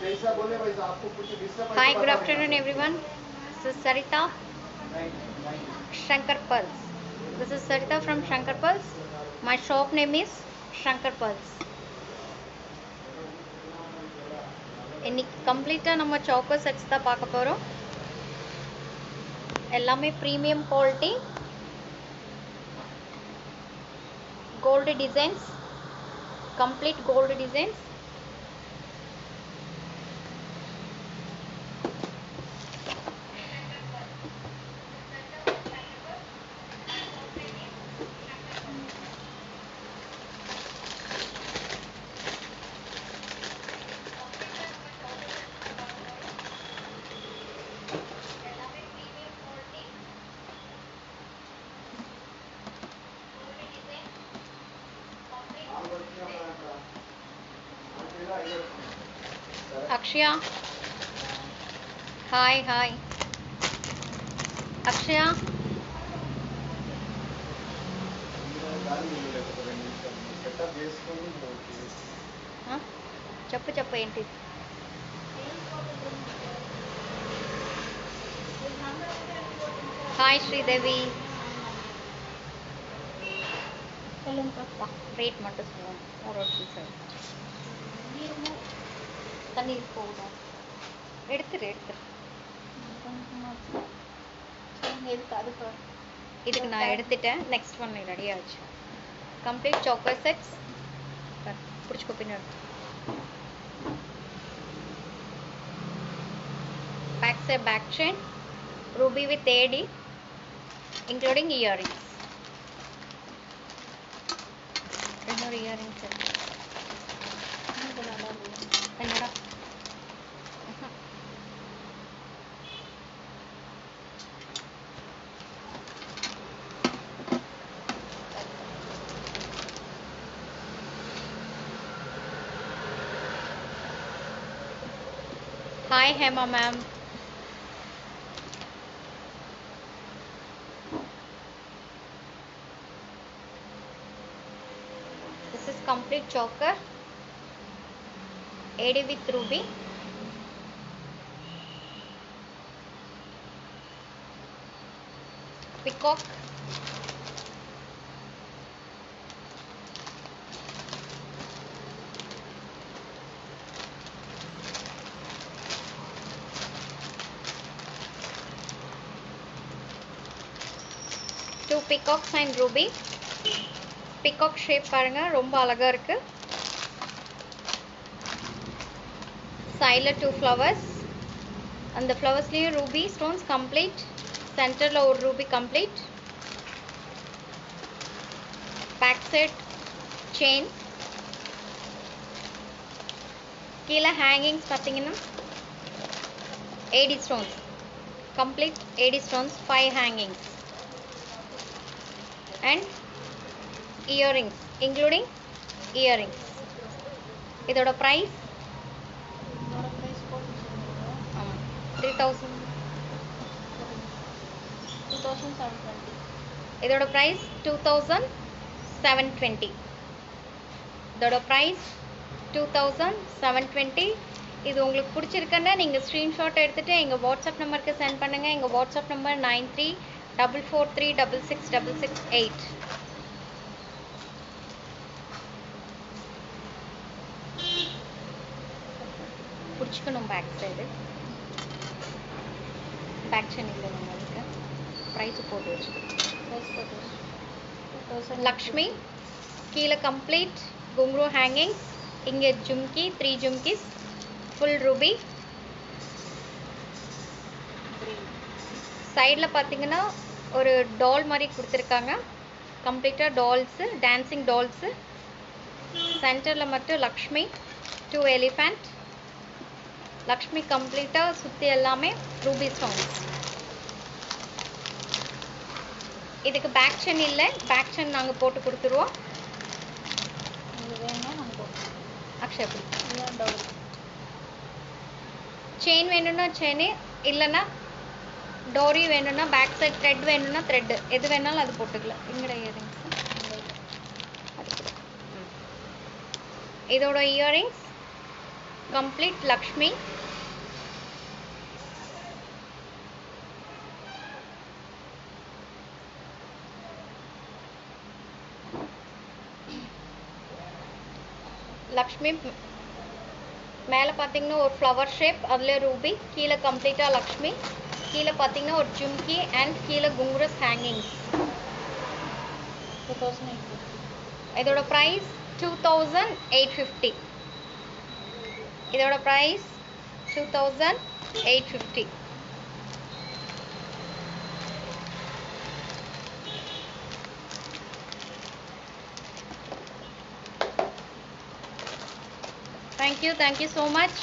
Hi, good afternoon everyone. This is Sarita, Shankar Pulse. This is Sarita from Shankar Pulse. My shop name is Shankar Pulse. இன்னைக்கு கம்ப்ளீட்டாக நம்ம choco sets தான் பார்க்க போகிறோம். எல்லாமே premium quality, gold designs, complete gold designs. Akshaya, hi. Akshaya, చెప్పు ఏంటి? Hi Sridevi, rate மட்டும் சொல்லுவோம். ஒரு சார் தண்ணி போகணும். எடுத்துரு இதுக்கு நான் எடுத்துட்டேன். நெக்ஸ்ட் ஒன் ரெடி ஆச்சு. கம்ப்ளீட் சாக்லேட் செட்ஸ் பிடிச்சிக்கோ. பின்னாடி back side back chain, ruby with AD including earrings. இன்னொரு earrings என்னடா? Hi Hema ma'am. This is complete choker, AD with ruby. Peacock, two peacocks and ruby. Peacock shape பாருங்க, ரொம்ப அழகா இருக்கு. சைடில் 2 flowers, அந்த ஃப்ளவர்ஸ்லேயும் ரூபி ஸ்டோன்ஸ் கம்ப்ளீட். சென்டரில் ஒரு ruby complete. Back side chain, கீழே ஹேங்கிங்ஸ் பார்த்தீங்கன்னா AD stones complete. AD stones 5 hangings and earrings including earrings. இதோட price 3000. இதோட price 2720. இதோட price 2720. இது உங்களுக்கு பிடிச்சிருக்குன்னா நீங்கள் ஸ்க்ரீன்ஷாட் எடுத்துகிட்டு எங்கள் வாட்ஸ்அப் நம்பருக்கு சென்ட் பண்ணுங்கள். எங்கள் வாட்ஸ்அப் நம்பர் 9344366668. பிடிச்சிக்கணும். பேக் சைடு பேக் செயின் இல்லை நம்மளுக்கு. ப்ரைஸ் போட்டு வச்சுக்கணும். லக்ஷ்மி, கீழே கம்ப்ளீட் குங்க்ரூ ஹேங்கிங்ஸ். இங்கே ஜும்கி, 3 ஜும்கிஸ், ஃபுல் ரூபி. சைடில் பார்த்தீங்கன்னா ஒரு டால் மாதிரி கொடுத்துருக்காங்க. கம்ப்ளீட்டாக டால்ஸு, டான்ஸிங் டால்ஸு. சென்டரில் மட்டும் லக்ஷ்மி, 2 எலிஃபண்ட். லக்ஷ்மி கம்ப்ளீட்டாக சுற்றி எல்லாமே ரூபி ஸ்டோன்ஸ். இதுக்கு பேக் செயின் இல்லை, பேக் செயின் நாங்கள் போட்டு கொடுத்துருவோம். அக்ஷயா செயின் வேணும்னா செயின், இல்லைன்னா டோரி வேணும்னா பேக் சைட், த்ரெட் வேணும்னா த்ரெட், எது வேணாலும் அது போட்டுக்கலாம். எங்கட இயரிங்ஸ், இதோட இயரிங்ஸ் complete Lakshmi. Lakshmi மேலே பார்த்தீங்கன்னா ஒரு ஃப்ளவர் ஷேப், அதில் ரூபி, கீழே கம்ப்ளீட்டாக லக்ஷ்மி, கீழே பார்த்தீங்கன்னா ஒரு ஜும்கி அண்ட் கீழே குங்குரஸ் ஹேங்கிங்ஸ். இதோட ப்ரைஸ் 2850. இதோட price 2850. Thank you so much.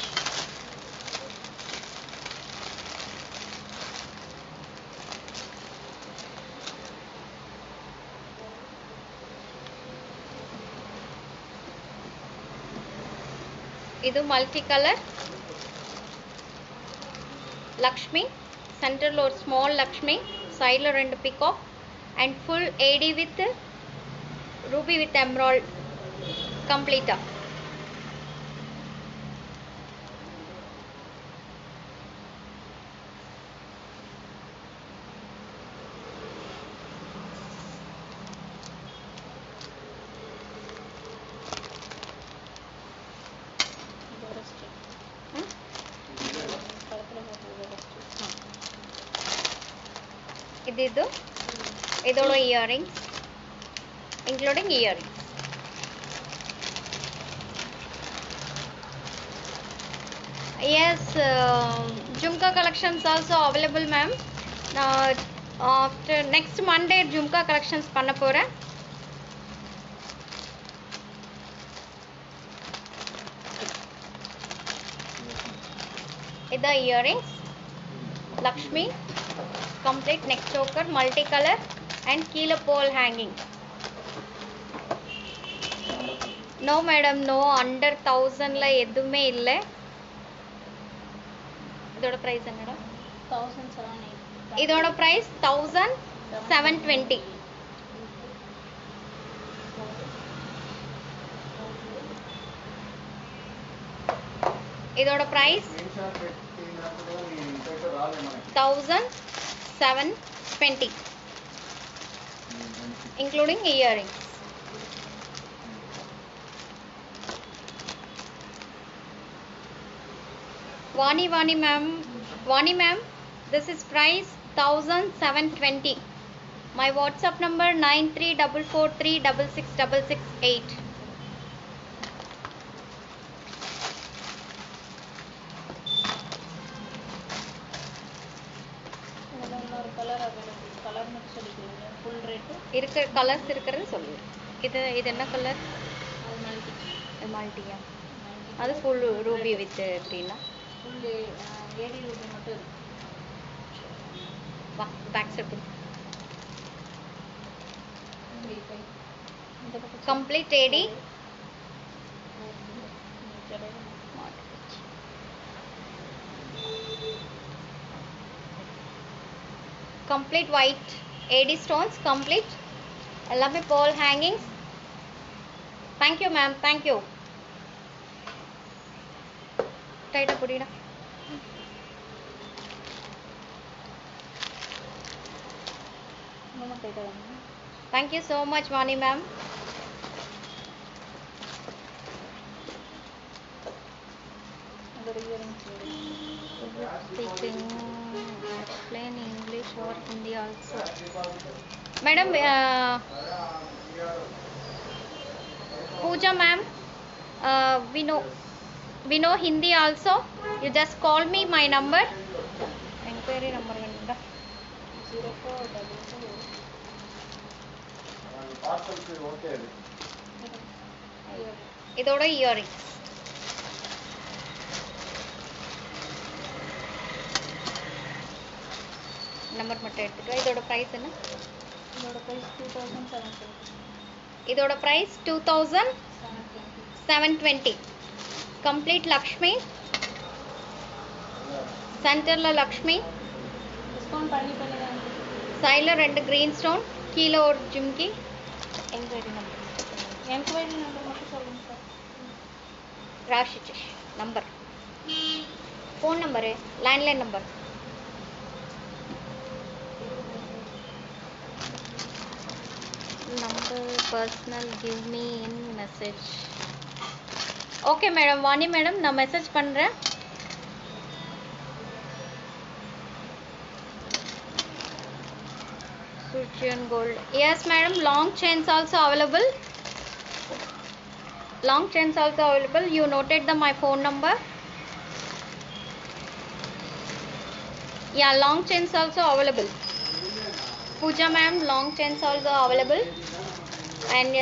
இது மல்டி கலர் லக்ஷ்மி, சென்டரில் ஒரு ஸ்மால் லக்ஷ்மி, சைடில் 2 peacock and full AD with ruby with emerald கம்ப்ளீட்டாக. இதோட earrings including earrings. Yes, Jhumka collections also available, ma'am. After next Monday Jhumka collections பண்ண போறேன். இத earrings Lakshmi, complete neck choker, multicolor and கீழே pole hanging. No madam, no, under 1000ல எதுவுமே இல்லை. இதோட price என்னடா? 1780. இதோட பிரைஸ் 1720. இதோட price 1720 including earrings. Vani ma'am, this is price 1720. My WhatsApp number 9344366668. இருக்கிற கலர்ஸ் இருக்கிறது சொல்லுங்க. இது என்ன கலர்? மல்டியா? அது ஃபுல் ரூபி வித் க்ரீனா? ஃபுல் ஏடி ரூபி மட்டும் இருக்கு. வா back side complete AD complete white AD stones, complete எல்லாமே pearl hangings. Thank you ma'am, thank you. டைட்டா புடிடா. நம்ம டைட்டா. Thank you so much Vani ma'am. Speaking plain English or Hindi also. Madam, Pooja ma'am, we know Hindi also. You just call me my number. Enquiry number ganda 0444. இதோட earring number மட்டும் எடுத்துக்கலாம். இதோட price என்ன? இதோட price 2720. இதோட price 2720. Complete Lakshmi, சென்டர்ல Lakshmi, discount பண்ணி சைடில் 2 கிரீன் ஸ்டோன், கீழே ஒரு ஜிம்கி. என்கொயரி நம்பர் மட்டும் சொல்லுங்க சார். ராஷிஷ் நம்பர் फ़ोन नंबर है, landline number. Number personal, give me in message. Okay madam, Vani madam நான் மெசேஜ் பண்ணுறேன். Surgeon gold. Yes madam, long chains also available. Long chains also available. You noted my phone number. Yeah, long chains also available. Pooja ma'am, long chains also available. And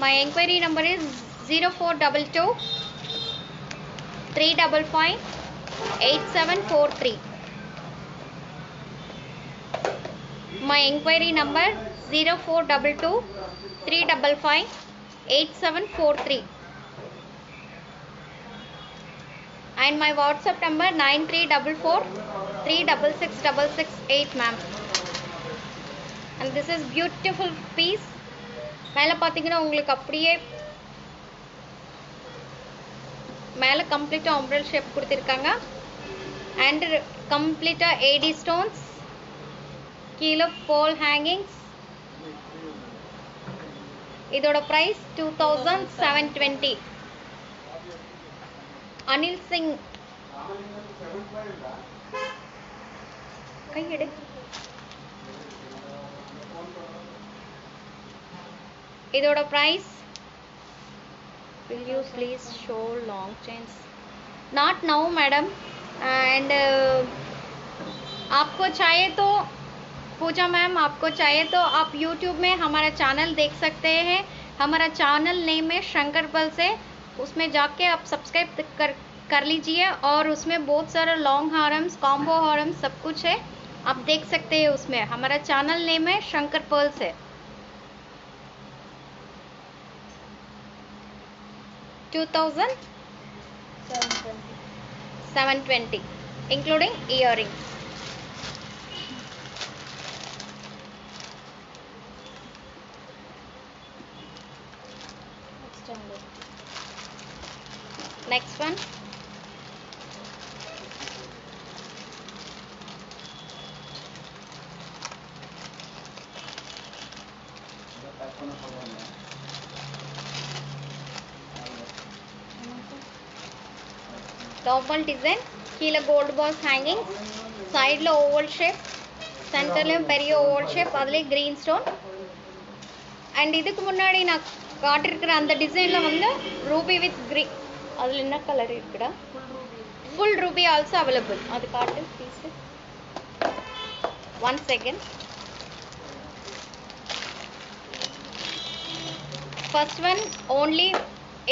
my inquiry number is 0422 355 8743. My inquiry number 0422 355 8743. And my WhatsApp number 9344 366668 ma'am. And this is beautiful piece. மேலே பார்த்தீங்கன்னா உங்களுக்கு அப்படியே மேலே கம்ப்ளீட்டாக அம்ப்ரெல் shape கொடுத்துருக்காங்க. And கம்ப்ளீட்டாக ஏடி stones, கீழே ball hangings. இதோட ப்ரைஸ் 2720. அனில் சிங் கையெடு. இதோட price, will you please show long chains? Not now madam. And आपको चाहिए तो पूजा मैम, आपको चाहिए तो आप YouTube में हमारा चैनल देख सकते हैं. हमारा चैनल नेम है शंकर पल से. उसमें जाके आप सब्सक्राइब कर लीजिए. और उसमें बहुत सारा लॉन्ग हारम्स, कॉम्बो हारम्स सब कुछ है, आप देख सकते हैं उसमें. हमारा चैनल नेम है शंकर पल से. 2720 including earrings. Next one. Normal design, கீழே கோல்டு பால்ஸ் ஹேங்கிங், சைடில் ஓவல் ஷேப், சென்டர்லேயும் பெரிய ஓவல் ஷேப், அதுலேயே க்ரீன் ஸ்டோன். அண்ட் இதுக்கு முன்னாடி நான் காட்டிருக்கிற அந்த டிசைனில் வந்து ரூபி வித் க்ரீன். அதில் என்ன கலர் இருக்குடா? Full ruby also available. அது காட்டு piece. 1 second. First one only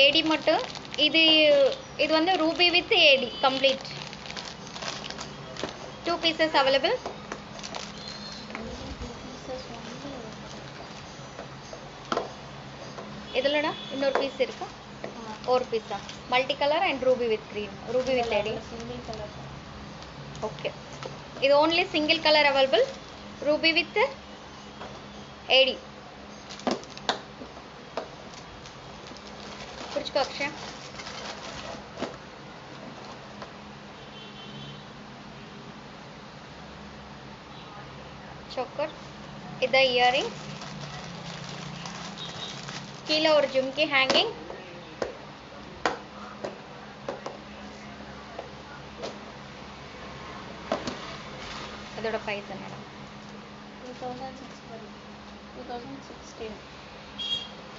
AD மட்டும். இது வந்து ruby with AD complete. 2 pieces available. இதுலடா இன்னொரு பீஸ் இருக்கா? ஒரு பீஸா? Multi colour and ruby with green, ruby with AD. Okay, இது only single colour available, ruby with AD. பிடிச்சிக்கோ அக்ஷயா. choker. இது இயரிங்ஸ், கீழே ஒரு ஜும்கி ஹேங்கிங். இதோட பிரைஸ் என்னடா?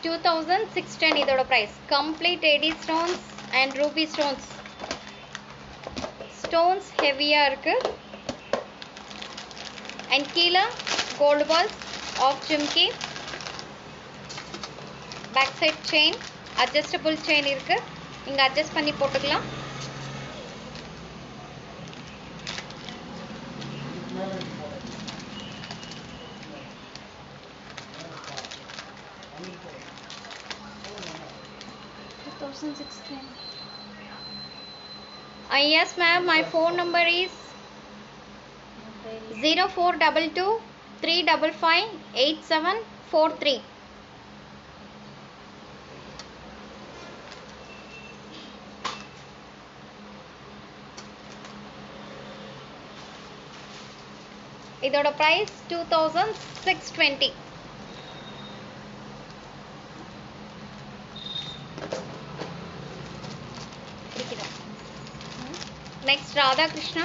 2610 இதோட price. Complete AD stones and ruby stones. Stones ஹெவியா இருக்கு. அண்ட் கீழே gold balls, half jhumki, back side chain, adjustable chain இருக்கு. இங்க அட்ஜஸ்ட் பண்ணி போட்டுக்கலாம். Yes ma'am, my phone number is 0422 355 8743. இதோட price 2620. Next Radha Krishna,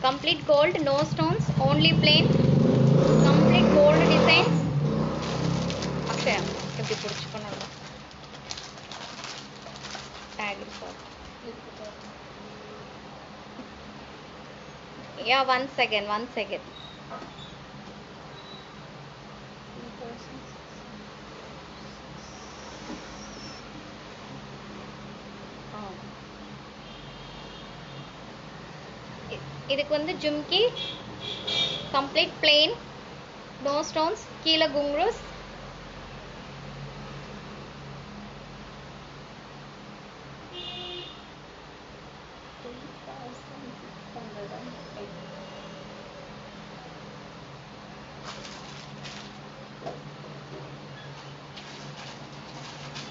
complete gold, no stones, only plain, complete gold designs. Akshaya எப்படி புடிச்சுக்கணும் tag report. Yeah, one second. இதுக்கு வந்து jhumki complete plain, no stones, கீழ gungrus.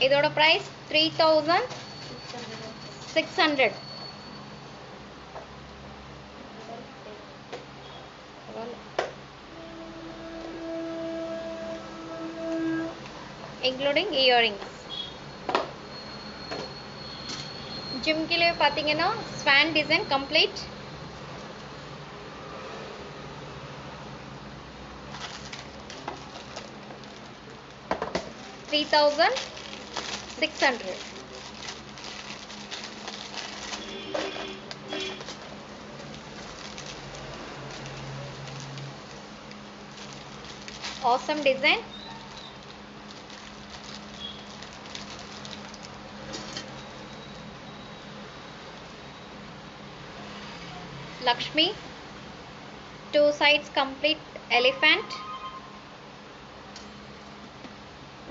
இதோட price 3600. including earrings. ஜிம்கிலே பாத்தீங்கன்னா swan design complete. $3,600. Awesome design. Lakshmi, two sides complete elephant.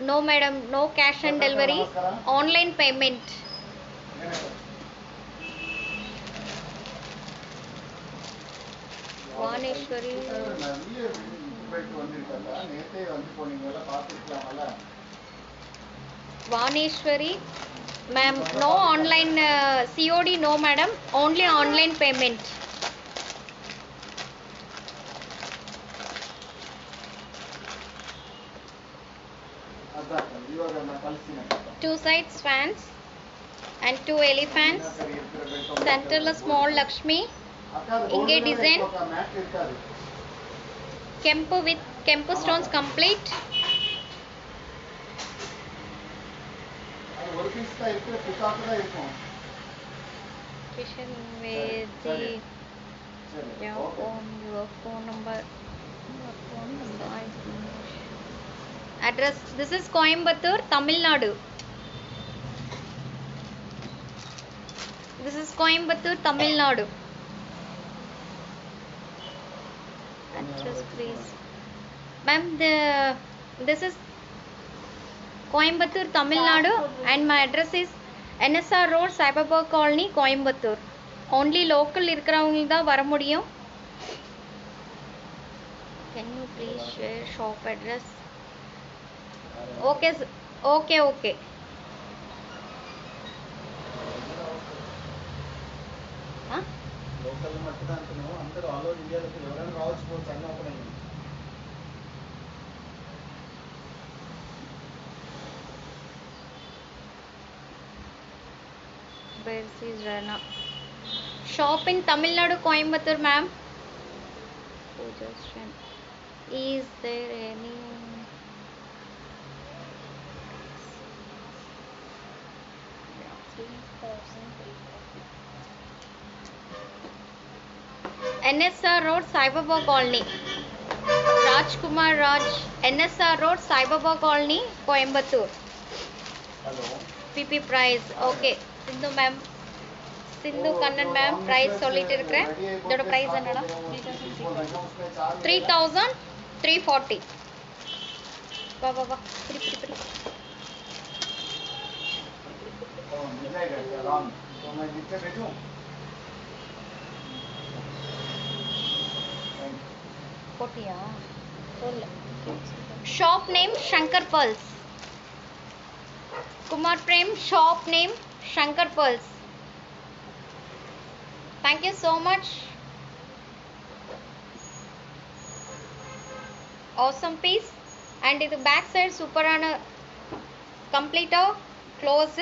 No madam, no cash on delivery, online payment. Vaneshwari, Vaneshwari ma'am, no online COD, no madam, only online payment. Two sides fans and two elephants, center a small Lakshmi, inge design, kempu with kempu stones complete. Kishan Vedi, your phone number. Address, this is Coimbatore, Tamil Nadu. This is Coimbatore, Tamil Nadu. Address please. Ma'am, this is Coimbatore, Tamil Nadu and my address is NSR Road, Saibaba Colony, Coimbatore. Only local irukravanga da vara mudiyum. Can you please share shop address? Okay, okay. Huh? Local mattu antanu andaru all over India lo evarana raavachu anna open ayindi. Where is Rana? Shop in Tamil Nadu, Coimbatore, ma'am. Is there any NSR Road, Saibaba Colony. Rajkumar Raj, NSR Road, Saibaba Colony, Coimbatore. Hello. PP price. Okay. Sindhu ma'am. Sindhu Kannan ma'am price சொல்லிட்டு இருக்கேன். இதோட price என்னடா? 3340. வா பிடி. Oh, midnight wrong. So मैं नीचे भेजूं? போட்டியா? சொல்லு. Shop name Shankar Pearls. Kumar Prem shop name Shankar Pearls. Thank you so much. awesome piece. And இது back side சூப்பரான கம்ப்ளீட்டா க்ளோஸ்.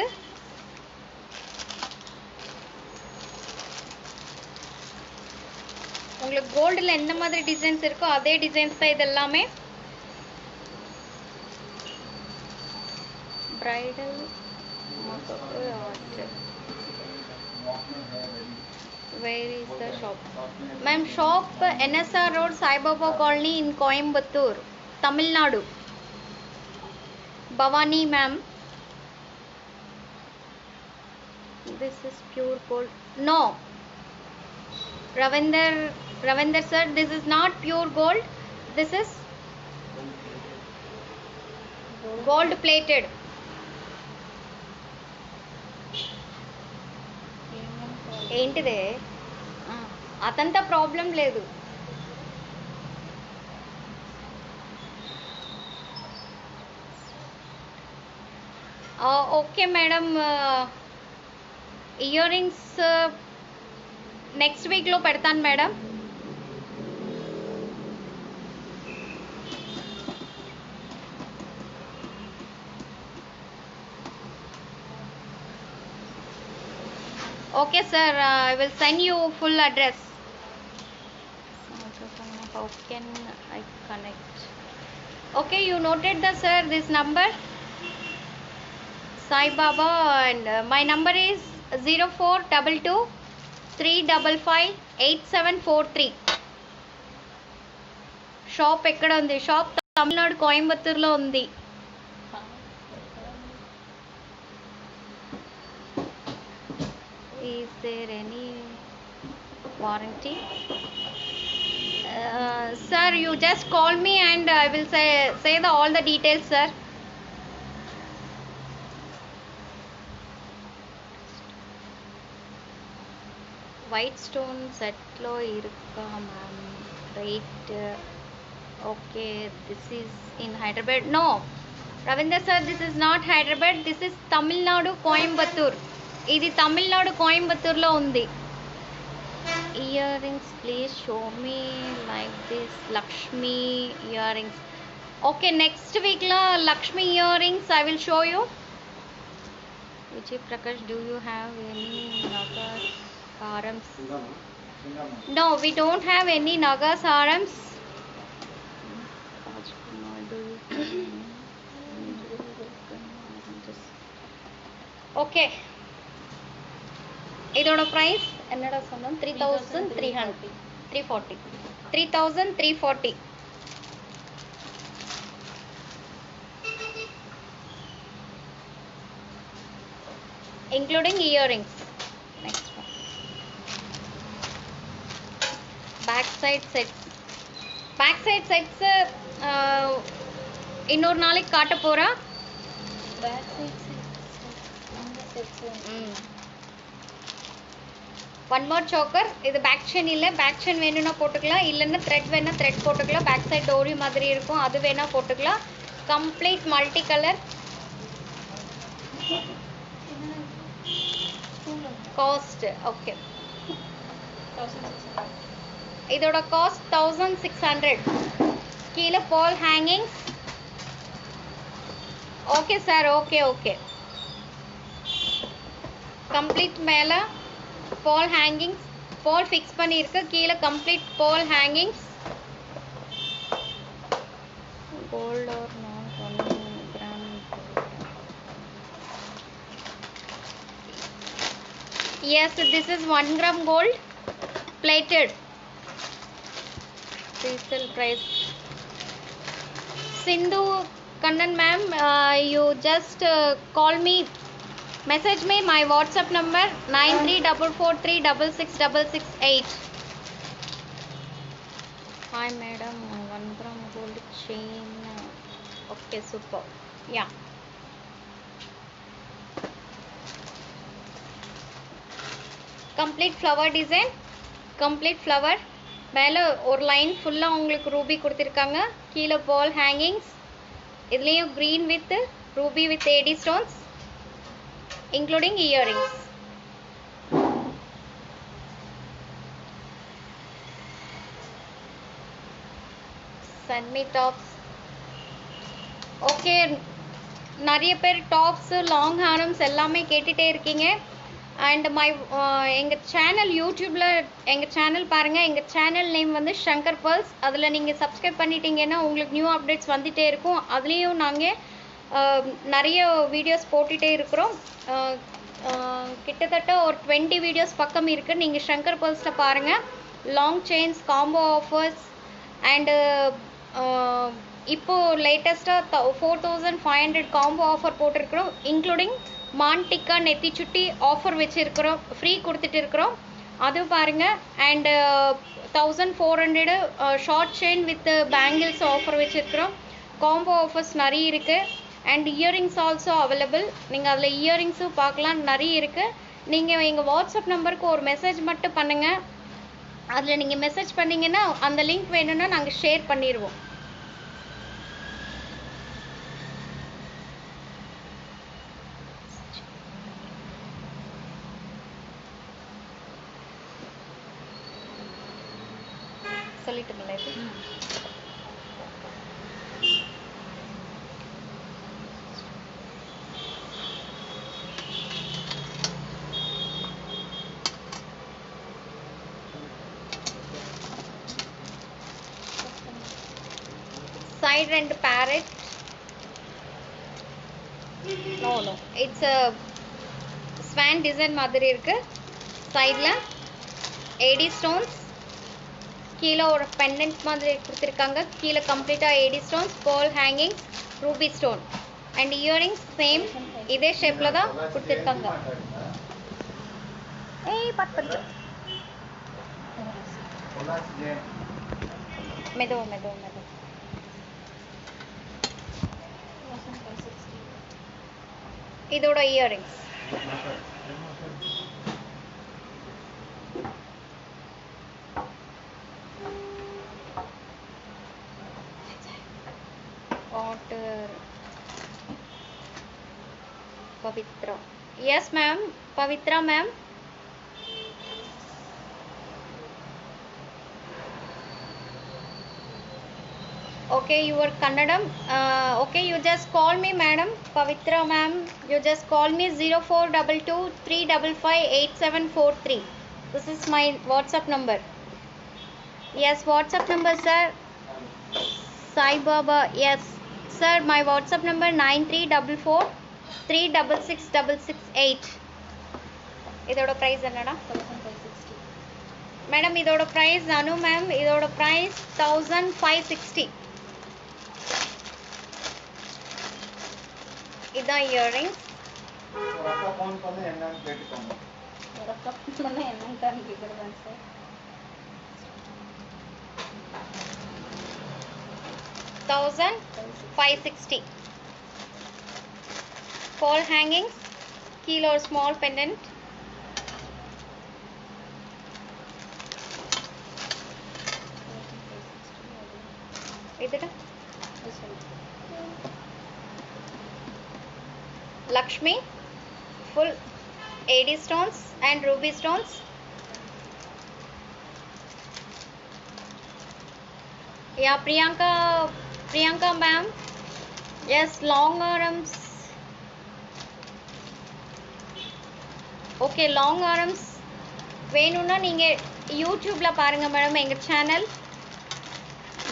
உங்களுக்கு கோல்டில் எந்த மாதிரி டிசைன்ஸ் இருக்கோ அதே டிசைன்ஸ் தான் இது எல்லாமே. Bridal makeup art. Where is the shop? Ma'am, shop NSR Road, Sai Baba Colony in Coimbatore, Tamil Nadu. Bhavani ma'am. This is pure gold. No. Ravinder sir, this is not pure gold. This is gold plated. ఏంటిదే అదంతా problem లేదు. Okay madam, ear rings next వీక్లో పెడతాను madam. Okay sir, I will send you full address. How can I connect? Okay, you noted the sir this number, Sai Baba, and my number is 0422 355 8743. Shop ఎక్కడ ఉంది? Shop Tamil Nadu కోయంబత్తూరులో ఉంది. Is there any warranty? Sir, you just call me and I will say all the details sir. White stone set lo irukka ma'am, right? Okay, this is in Hyderabad. No, Ravinder sir, this is not Hyderabad, this is Tamil Nadu, Coimbatore. ఇది తమిళనాడు కోయంబత్తూరులో ఉంది. Ear rings please show me like this Lakshmi ear rings. Okay, next వీక్లో Lakshmi ear rings I will show you. Vijay Prakash, do you have any నగర్ హారమ్స్? No, we don't have any నగర్స్ హారమ్స్. Okay, இதோட price என்னடா சொன்னோம்? 3300, 340, 3340. including earrings. Next one, back side sets. back side sets இன்னொரு நாளைக்கு காட்ட போறா. back side sets one more choker. இது பேக் செயின் இல்லை, பேக் செயின் வேணும்னா போட்டுக்கலாம், இல்லைன்னா த்ரெட் வேணா த்ரெட் போட்டுக்கலாம். பேக் சைட் டோரி மாதிரி இருக்கும், அது வேணா போட்டுக்கலாம். Complete multi colour. Cost okay, இதோட காஸ்ட் 1600. கீழே ball hangings. Okay sir, okay okay. Complete மேலே பால் ஹேங்கிங்ஸ், பால் ஃபிக்ஸ் பண்ணியிருக்கு. கீழே complete ball hangings. Gold or not 1 gram. Yes, this is 1 gram gold plated. Resale price. Sindhu Kannan ma'am, you just call me, message me my WhatsApp number 9344366668. Hi madam, 1 gram gold chain. Okay, super. Yeah. Complete flower design, complete flower. மேலே ஒரு line ஃபுல்லாக உங்களுக்கு ruby கொடுத்துருக்காங்க. கீழே ball hangings. இதுலேயும் green with ruby with AD stones, including earrings. Send me tops. Okay, நிறைய பேர் tops long harams எல்லாமே கேட்டுகிட்டே இருக்கீங்க. அண்ட் எங்கள் சேனல் யூடியூப்பில் எங்கள் சேனல் பாருங்கள். எங்கள் சேனல் நேம் வந்து ஷங்கர் பர்ல்ஸ். அதில் நீங்கள் சப்ஸ்கிரைப் பண்ணிட்டீங்கன்னா உங்களுக்கு நியூ அப்டேட்ஸ் வந்துகிட்டே இருக்கும். அதுலேயும் நாங்கள் நிறைய வீடியோஸ் போட்டுகிட்டே இருக்கிறோம். கிட்டத்தட்ட ஒரு 20 வீடியோஸ் பக்கம் இருக்குது. நீங்கள் ஷங்கர் பர்ல்ஸில் பாருங்கள். Long chains, combo offers and இப்போது லேட்டஸ்ட்டாக 4500 காம்போ ஆஃபர் போட்டிருக்கிறோம். இன்க்ளூடிங் மான்டிக்கா நெத்தி சுட்டி ஆஃபர் வச்சுருக்கிறோம், ஃப்ரீ கொடுத்துட்டு இருக்கிறோம். அதுவும் பாருங்கள். And 1400 short chain with bangles offer வச்சுருக்கிறோம். காம்போ ஆஃபர்ஸ் நிறைய இருக்குது. And earrings also available. நீங்கள் அதில் இயரிங்ஸும் பார்க்கலாம், நிறைய இருக்குது. நீங்கள் எங்கள் வாட்ஸ்அப் நம்பருக்கு ஒரு மெசேஜ் மட்டும் பண்ணுங்கள். அதில் நீங்கள் மெசேஜ் பண்ணிங்கன்னா அந்த லிங்க் வேணும்னா நாங்கள் ஷேர் பண்ணிடுவோம். சொல்லிட்டுங்களா இப்போ? Side and parrot. No, it's a swan design மாதிரி இருக்கு. சைடில் AD ஸ்டோன்ஸ், கீழே ஒரு பெண்டன்ட் மாதிரி கொடுத்துருக்காங்க. கீழே கம்ப்ளீட்டாக AD stones, pearl hangings, Ruby stone and earrings same இதே ஷேப்பில் தான் கொடுத்துருக்காங்க. மெதுவா மெதுவா மெதுவா. இதோட earrings Pavitra. Yes ma'am, Pavitra ma'am. Okay, you are Kannadam. Okay, you just call me madam. Pavitra ma'am, you just call me 0422 355 8743. This is my WhatsApp number. Yes, WhatsApp number sir. Sai Baba. Yes sir, my WhatsApp number 9344 366668. இதோட price என்னடா? 1560. Madam இதோட price அனு ma'am, இதோட price 1560. இதான் earrings. ரக்கா phone பண்ணி என்னன்னு கேட்டுக்கோங்க. ரக்கா பண்ணா என்னன்னு கேக்குறேன் sir. 1560. Pearl hangings, kilo or small pendant. Idhara Lakshmi, full AD stones and ruby stones. Yeah, Priyanka ma'am. Yes, long arms. Okay, long arms வேணும்னா நீங்கள் யூடியூப்பில் பாருங்கள் மேடம். எங்கள் சேனல்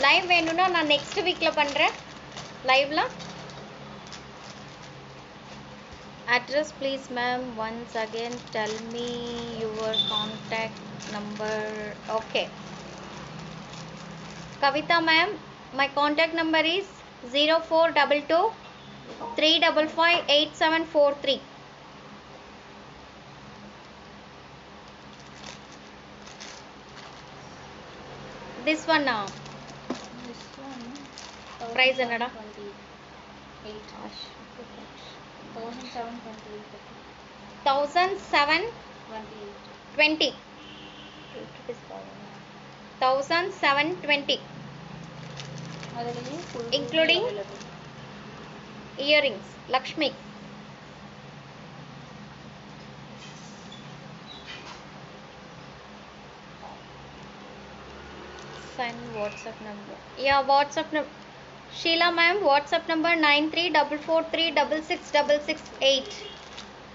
லைவ் வேணும்னா நான் நெக்ஸ்ட் வீக்கில் பண்ணுறேன் லைவ்ல. Address please ma'am, once again tell me your contact number. Okay Kavitha ma'am, my contact number is 0422 355 8743. This one now. This one Price என்னடா? 28. 1720. 1720 அதுலயே full including available. earrings. Lakshmi. Send WhatsApp number. Yeah, WhatsApp number. Sheila ma'am, WhatsApp number 9344366668.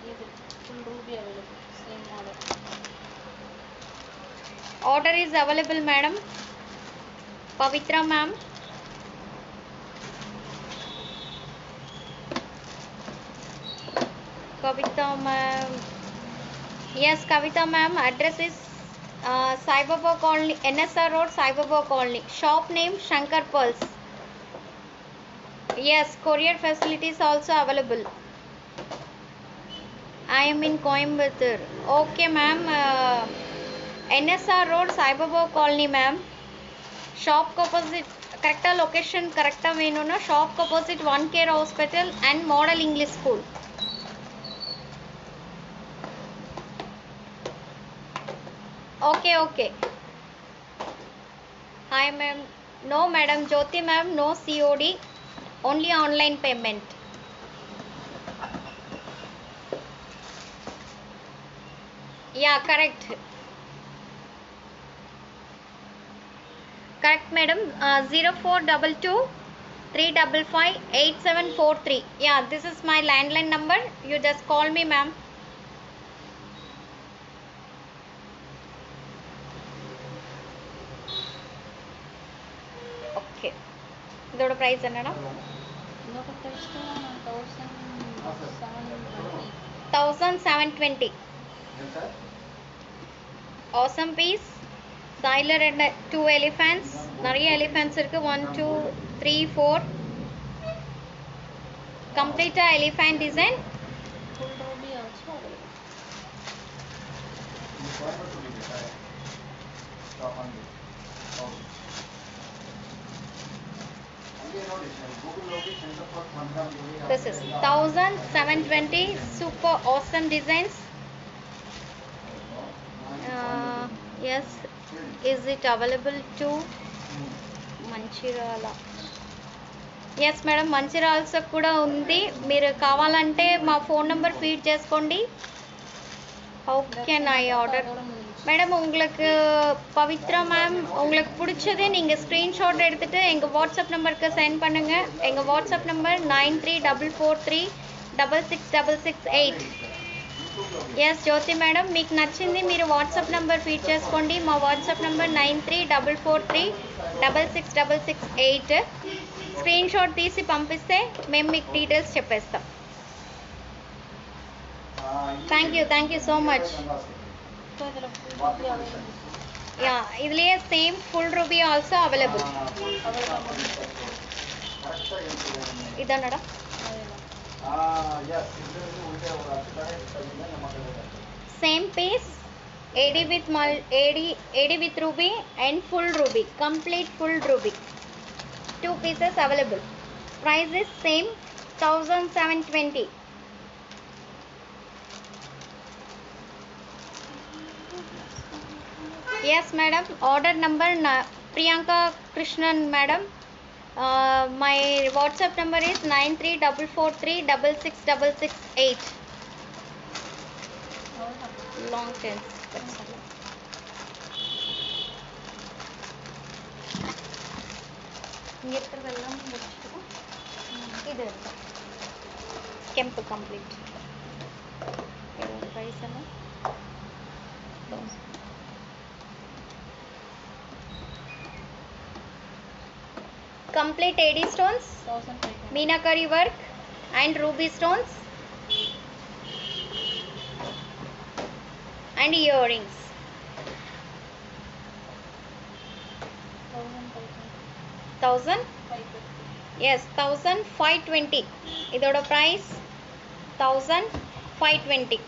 ఇది full ruby available same model. Order is available, madam. Pavitra ma'am. Kavita ma'am. Yes, Kavita ma'am. Address is Sai Baba Colony, NSR Road, Sai Baba Colony. Shop name Shankar Pearls. Yes, courier facilities also available. I am in Coimbatore. Okay, ma'am. NSR Road, Sai Baba Colony, ma'am. Shop opposite, correct location, correct venuna. Shop opposite One Care Hospital and Model English School. Okay, okay. Hi, ma'am. No, madam. Jyoti, ma'am. No COD. Only online payment. Yeah, correct. Correct, madam. 0422 355 8743. Yeah, this is my landline number. You just call me, ma'am. Okay. இதோட price என்னடா? ఇంకొక price 1720. 1720. ఎంత sir? Awesome piece. Siler and 2 elephants. நிறைய elephants இருக்கு. 1 2 3 4. Complete elephant design. Full ruby also available. ఈ కోయంబత్తూర్ ఉంది sir. Stock ఉంది. Okay. ಅಲ್ಲಿ ನೋಡಿ ಸರ್ ಗೂಗಲ್ ಹೋಗಿ centre for ಮಂಗಮ್ This is 1720. Super awesome designs. Yes. Is it available to Manchirala? Yes, madam. Manchiral's కూడా ఉంది. మీరు కావాలంటే మా ఫోన్ నంబర్ ఫీడ్ చేసుకోండి. How can I order? Madam உங்களுக்கு பவித்ரா மேம் உங்களுக்கு பிடிச்சதே நீங்கள் ஸ்க்ரீன்ஷாட் எடுத்துகிட்டு எங்கள் வாட்ஸ்அப் நம்பருக்கு சென்ட் பண்ணுங்கள். எங்கள் வாட்ஸ்அப் நம்பர் 9344366668. ఎస్ జ్యోతి మేడం మీకు నచ్చింది మీరు వాట్సాప్ నెంబర్ ఫీడ్ చేసుకోండి. మా వాట్సాప్ నెంబర్ 9344366668. స్క్రీన్ షాట్ తీసి పంపిస్తే మేము మీకు డీటెయిల్స్ చెప్పేస్తాం. Thank you so much. So ఇదిలో ఫుల్ రూబీ అవైలబుల్. యా இதுலயே same full ruby also available. இதானடா same piece. AD with ruby and full ruby, complete full ruby. 2 pieces available. Price is same 1720. Yes madam, order number Priyanka Krishnan madam. My WhatsApp number is 9344366668. Long tense. இங்க இருக்கிறதெல்லாம் முடிச்சிட்டு இது எடுத்தோம். கெம்பு complete. இதோட price என்ன? Complete AD stones, 1500. Meenakari work and ruby stones and earrings. 1500. 1000? Yes, 1520. இதோட price 1520.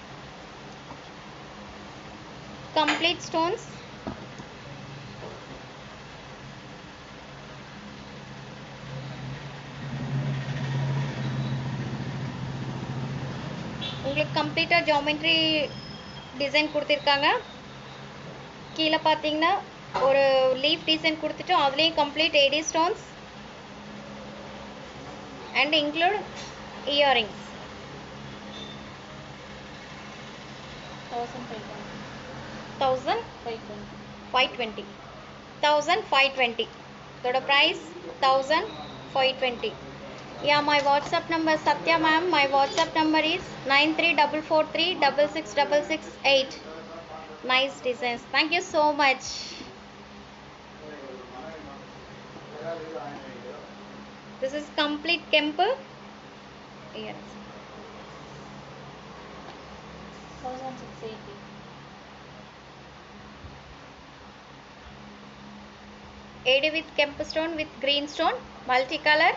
Complete stones. உங்களுக்கு கம்ப்ளீட்டாக ஜாமெட்ரி டிசைன் கொடுத்துருக்காங்க. கீழே பார்த்தீங்கன்னா ஒரு லீஃப் டிசைன் கொடுத்துட்டு அதுலேயும் complete AD stones and include earrings. 1520. 1520. இதோட price 1520. 520. Yeah, my WhatsApp number Satya ma'am. My WhatsApp number is 9344366668. Nice designs. Thank you so much. This is complete Kempu. Yes. 1680. AD with Kempu stone with green stone. Multicolor.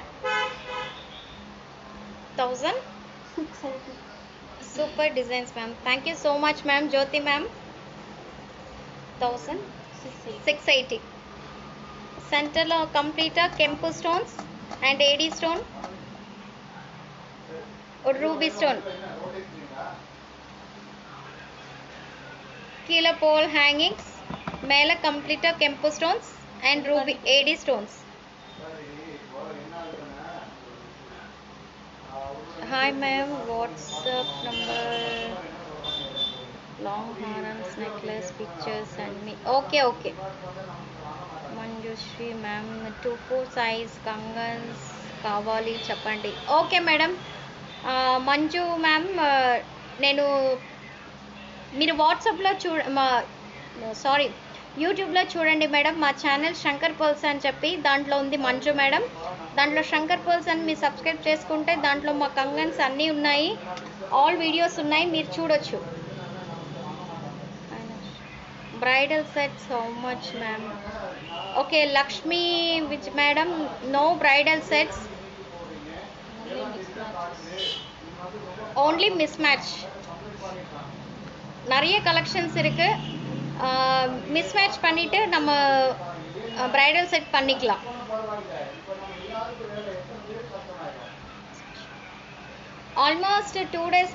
1000. 680. Super designs ma'am. Thank you so much ma'am. Jyoti ma'am. 1680. Center lo complete Kempu stones and AD stone or ruby stone. Kilo pole hangings. Mela complete Kempu stones and ruby AD stones. Hi ma'am, WhatsApp number. Long harams, necklace, pictures and me. Okay, okay. Manjushri ma'am, 24 size kangans kavali చెప్పండి. Okay madam. Manju ma'am నేను మీరు వాట్సాప్లో sorry యూట్యూబ్లో చూడండి madam. మా channel Shankar pearls అని చెప్పి దాంట్లో ఉంది మంజు మేడం. దాంట్లో శంకర్ పర్ల్స్ అని మీరు సబ్స్క్రైబ్ చేసుకుంటే దాంట్లో మా కంగన్స్ అన్నీ ఉన్నాయి, ఆల్ వీడియోస్ ఉన్నాయి, మీరు చూడొచ్చు. Bridal sets how much ma'am? Okay Lakshmi which madam, no bridal sets, only mix match. நிறைய கலெக்ஷன்ஸ் இருக்கு, மிஸ் மேட்ச் பண்ணிட்டு நம்ம பிரைடல் செட் பண்ணிக்கலாம். Almost 2 days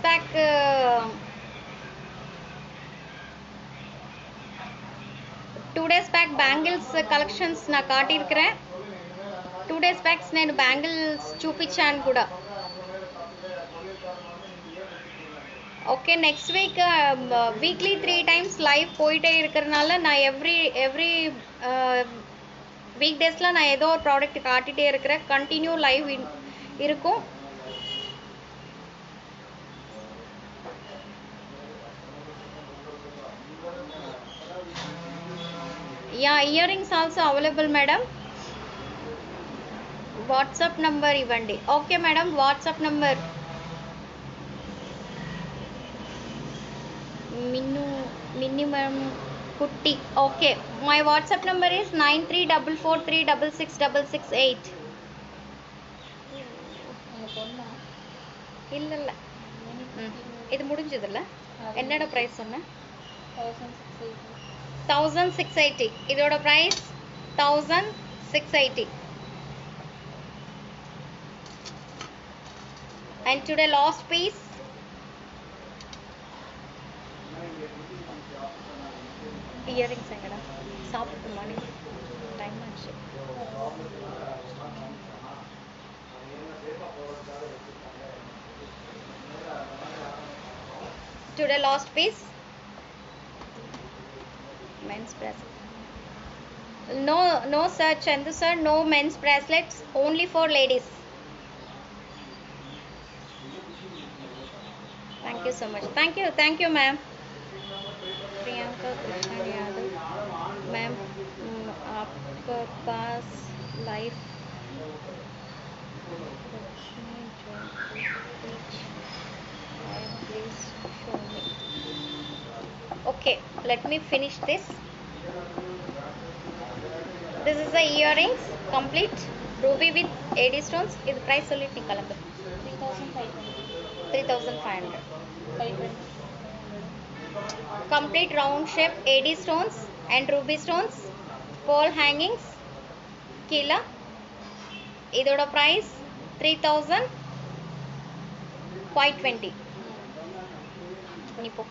back bangles collections நான் కాటిర్க்கிறேன். 2 days బ్యాక్ నేను బ్యాంగిల్స్ చూపించాను కూడా. Okay next week weekly 3 times live போயிட்டே இருக்கிறனால நான் எவ்ரி வீக் டேஸில் நான் ஏதோ ஒரு ப்ராடக்ட் காட்டிகிட்டே இருக்கிறேன். கண்டினியூ லைவ் இருக்கும். Yeah earrings also available madam. WhatsApp number ఇవ్వండి. Okay madam, WhatsApp number minimum kutti. Okay, my WhatsApp number is 9344366668. இல்ல இல்ல இது முடிஞ்சதுல்ல. என்னோட பிரைஸ் சொன்ன 1680. இதோட price 1680. and today last piece. Earrings ఎక్కడ సాப்பிட்டு మార్నింగ్ టైం ఆச்சு. Today last piece men's bracelet. no sir, Chandu sir, no men's bracelets, only for ladies. thank you so much. thank you ma'am. Priyanka Krishna Yadav ma'am, आपका पास life please show me. okay, let me finish this. This is the earrings complete ruby with AD stones. இது price சொல்லிட்டு நீ கிளம்பு. 3500. complete round shape AD stones and ruby stones, pole hangings, kila. idoda price 3520. nipo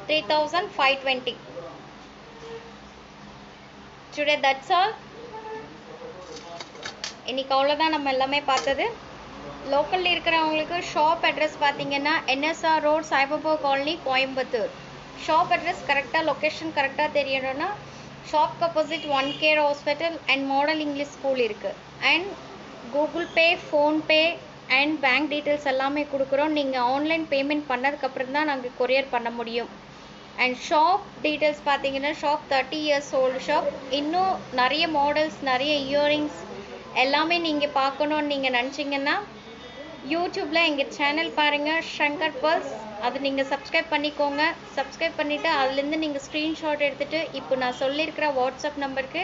3520. today that's all. இன்னைக்கு அவ்வளோதான் நம்ம எல்லாமே பார்த்தது. லோக்கலில் இருக்கிறவங்களுக்கு ஷாப் அட்ரஸ் பார்த்தீங்கன்னா NSR road, Saibaba colony, Coimbatore. Shop address கரெக்டாக லொக்கேஷன் கரெக்டாக தெரியணும்னா ஷாப்க்கு opposite one care hospital and model English school இருக்குது. And Google Pay, PhonePe and bank details எல்லாமே கொடுக்குறோம். நீங்கள் ஆன்லைன் பேமெண்ட் பண்ணதுக்கப்புறம் தான் நாங்கள் கொரியர் பண்ண முடியும். அண்ட் ஷாப் டீட்டெயில்ஸ் பார்த்தீங்கன்னா ஷாப் 30 years ஓல்டு ஷாப். இன்னும் நிறைய மாடல்ஸ், நிறைய இயரிங்ஸ் எல்லாமே நீங்கள் பார்க்கணுன்னு நீங்கள் நினச்சிங்கன்னா யூடியூப்பில் எங்கள் சேனல் பாருங்கள், ஷங்கர் பர்ல்ஸ். அது நீங்கள் சப்ஸ்கிரைப் பண்ணிக்கோங்க. சப்ஸ்கிரைப் பண்ணிவிட்டு அதுலேருந்து நீங்கள் ஸ்க்ரீன்ஷாட் எடுத்துகிட்டு இப்போ நான் சொல்லியிருக்கிற வாட்ஸ்அப் நம்பருக்கு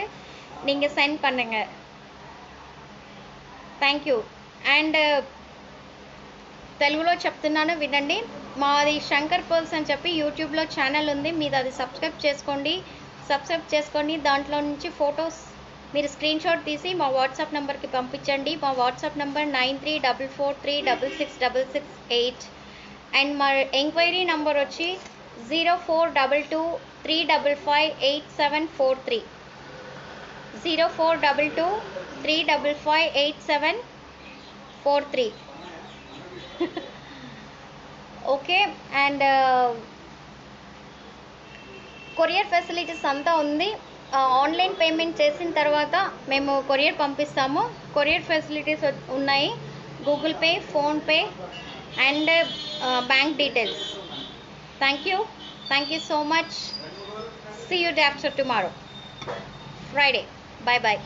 நீங்கள் சென்ட் பண்ணுங்கள். Thank you. అండ్ తెలుగులో చెప్తున్నాను వినండి. మాది శంకర్ పర్ల్స్ అని చెప్పి యూట్యూబ్లో ఛానల్ ఉంది, మీరు అది సబ్స్క్రైబ్ చేసుకోండి. దాంట్లో నుంచి ఫొటోస్ మీరు స్క్రీన్ షాట్ తీసి మా వాట్సాప్ నెంబర్కి పంపించండి. మా వాట్సాప్ నెంబర్ 9344366668. అండ్ మా ఎంక్వైరీ నెంబర్ వచ్చి 0422355873. 0422355873. ఓకే. అండ్ కొరియర్ ఫెసిలిటీస్ అంతా ఉంది. ఆన్లైన్ పేమెంట్ చేసిన తర్వాత మేము కొరియర్ పంపిస్తాము. కొరియర్ ఫెసిలిటీస్ ఉన్నాయి, Google pay, PhonePe and bank details. Thank you so much. See you day after tomorrow, Friday. Bye bye.